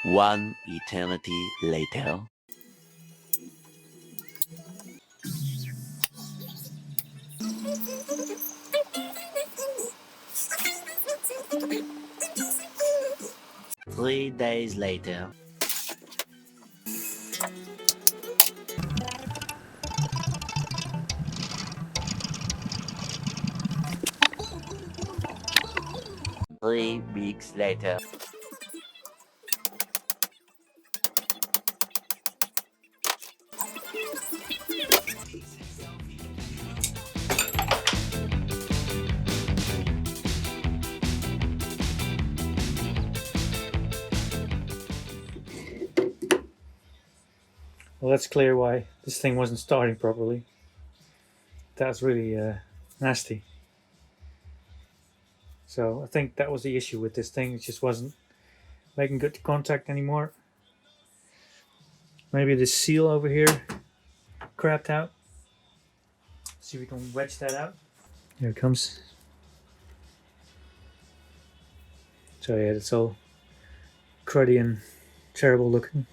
One eternity later. Three days later. Three weeks later. Well, that's clear why this thing wasn't starting properly. That's really nasty. So I think that was the issue with this thing. It just wasn't making good contact anymore. Maybe the seal over here crapped out. See if we can wedge that out. Here it comes. So yeah, it's all cruddy and terrible looking.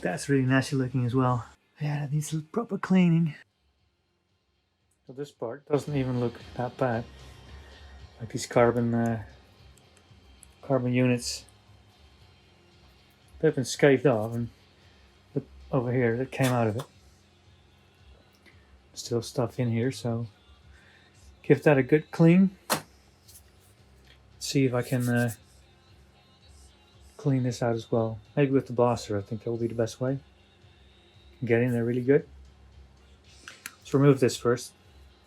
That's really nasty looking as well. Yeah, that needs proper cleaning. So this part doesn't even look that bad. Like these carbon units, they've been scathed off, and look over here, that came out of it. Still stuff in here, so give that a good clean. See if I can clean this out as well. Maybe with the blaster, I think that will be the best way. Get in there really good. Let's remove this first.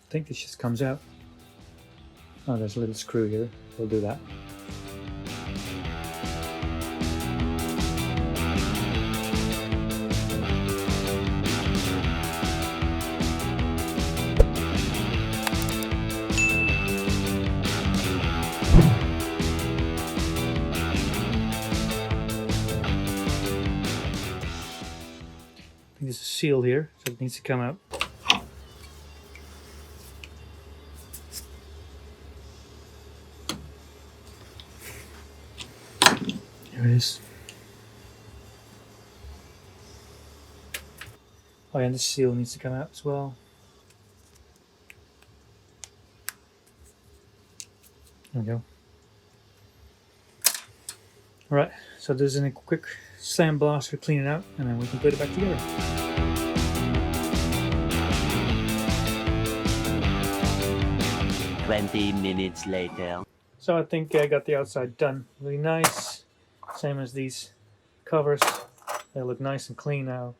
I think this just comes out. Oh, there's a little screw here. We'll do that. I think there's a seal here, so it needs to come out. There it is. Oh yeah, and the seal needs to come out as well. There we go. Alright, so this is a quick sandblaster, clean it out, and then we can put it back together. Twenty minutes later. So I think I got the outside done really nice. Same as these covers. They look nice and clean now.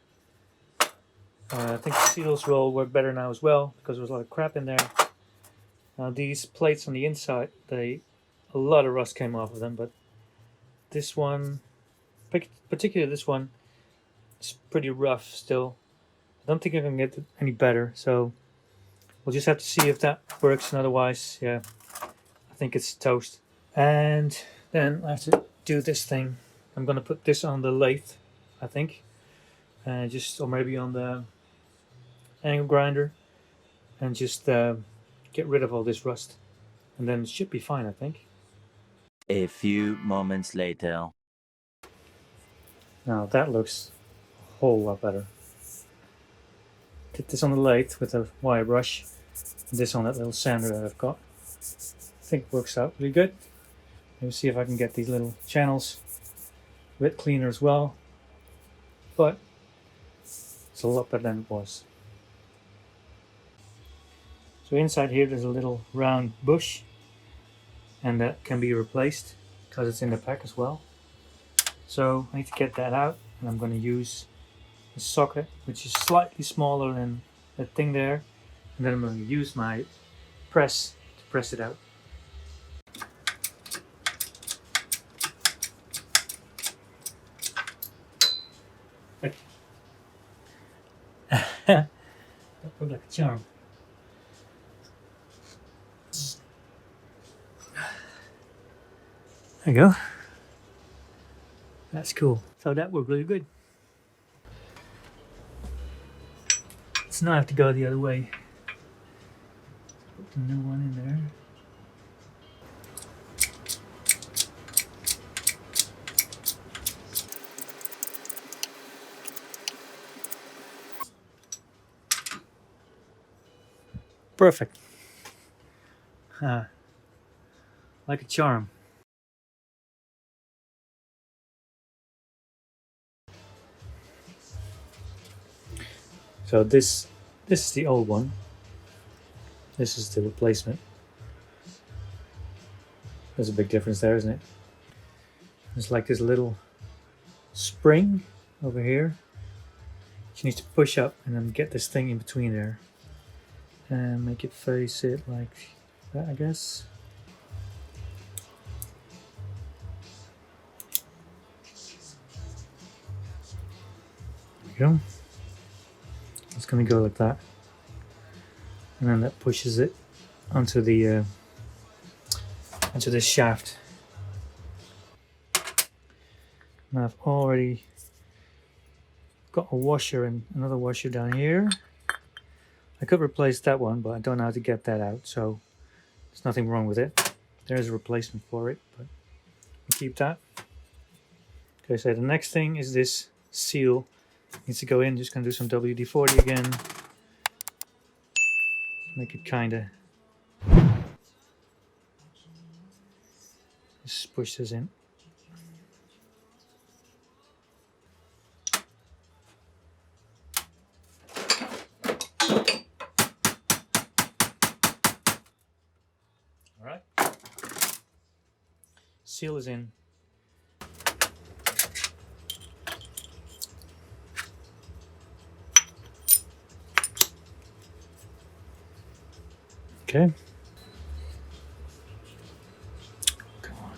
I think the seals will work better now as well, because there's a lot of crap in there. Now these plates on the inside, a lot of rust came off of them, but this one, particularly this one, is pretty rough still. I don't think I can get it any better, so we'll just have to see if that works, and otherwise, yeah, I think it's toast. And then I have to do this thing. I'm gonna put this on the lathe, I think, and or maybe on the angle grinder, and just get rid of all this rust, and then it should be fine, I think. A few moments later. Now that looks a whole lot better. Did this on the lathe with a wire brush, and this on that little sander that I've got. I think it works out really good. Maybe see if I can get these little channels a bit cleaner as well, but it's a lot better than it was. So inside here there's a little round bush, and that can be replaced because it's in the pack as well. So I need to get that out, and I'm going to use a socket which is slightly smaller than that thing there, and then I'm going to use my press to press it out. That looked like a charm. There you go. That's cool. So that worked really good. Let's now have to go the other way. Put the new one in there. Perfect. Like a charm. So this is the old one. This is the replacement. There's a big difference there, isn't it? There's like this little spring over here. You need to push up and then get this thing in between there and make it face it like that, I guess. There you go. It's going to go like that, and then that pushes it onto the onto this shaft. And I've already got a washer and another washer down here. I could replace that one, but I don't know how to get that out, so there's nothing wrong with it. There's a replacement for it, but we'll keep that. Okay, so the next thing is this seal. Needs to go in. Just gonna do some WD-40 again. Make it kinda. Just push this in. All right. Seal is in. Okay. Come on.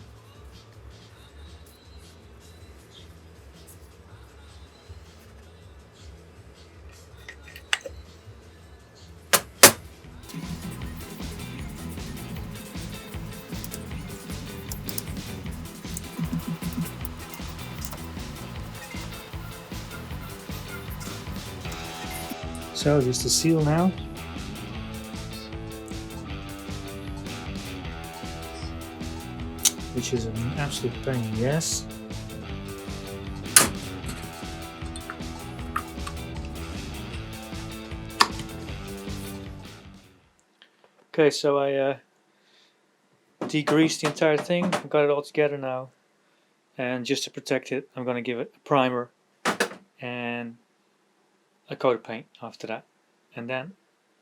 So just the seal now. Which is an absolute pain, yes. Okay, so I degreased the entire thing. I've got it all together now. And just to protect it, I'm going to give it a primer and a coat of paint after that. And then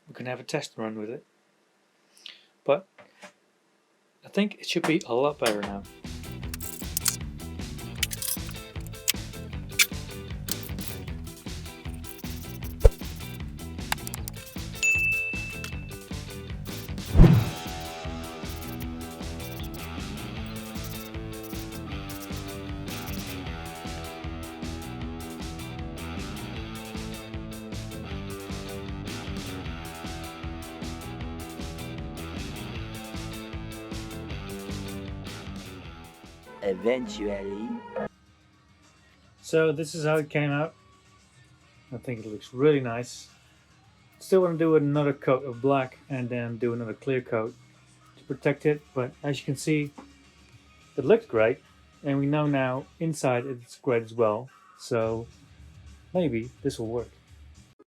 we can have a test run with it. But I think it should be a lot better now. Eventually. So this is how it came out. I think it looks really nice. Still want to do another coat of black and then do another clear coat to protect it, but as you can see, it looks great, and we know now inside it's great as well, so maybe this will work.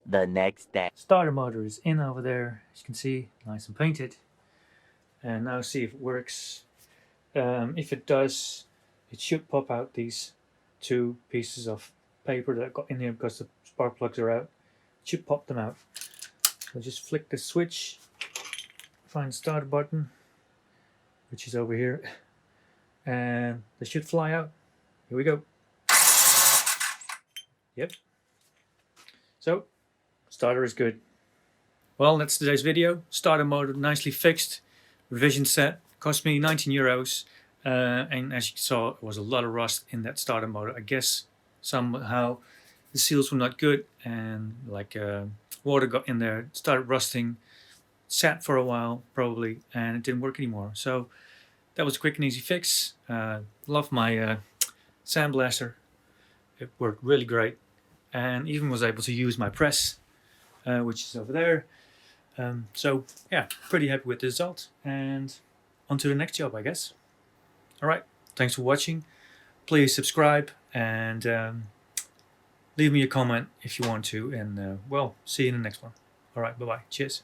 The next day. Starter motor is in over there, as you can see, nice and painted. And now see if it works. If it does, it should pop out these two pieces of paper that I got in here because the spark plugs are out. It should pop them out. So just flick the switch, find the starter button, which is over here, and they should fly out. Here we go. Yep. So, starter is good. Well, that's today's video. Starter motor nicely fixed. Revision set. Cost me 19 euros. And as you saw, there was a lot of rust in that starter motor. I guess somehow the seals were not good, and like water got in there, started rusting, sat for a while probably, and it didn't work anymore. So that was a quick and easy fix. Love my sandblaster. It worked really great, and even was able to use my press, which is over there. So yeah, pretty happy with the result, and on to the next job, I guess. Alright, thanks for watching. Please subscribe and leave me a comment if you want to, and well, see you in the next one. Alright, bye bye. Cheers.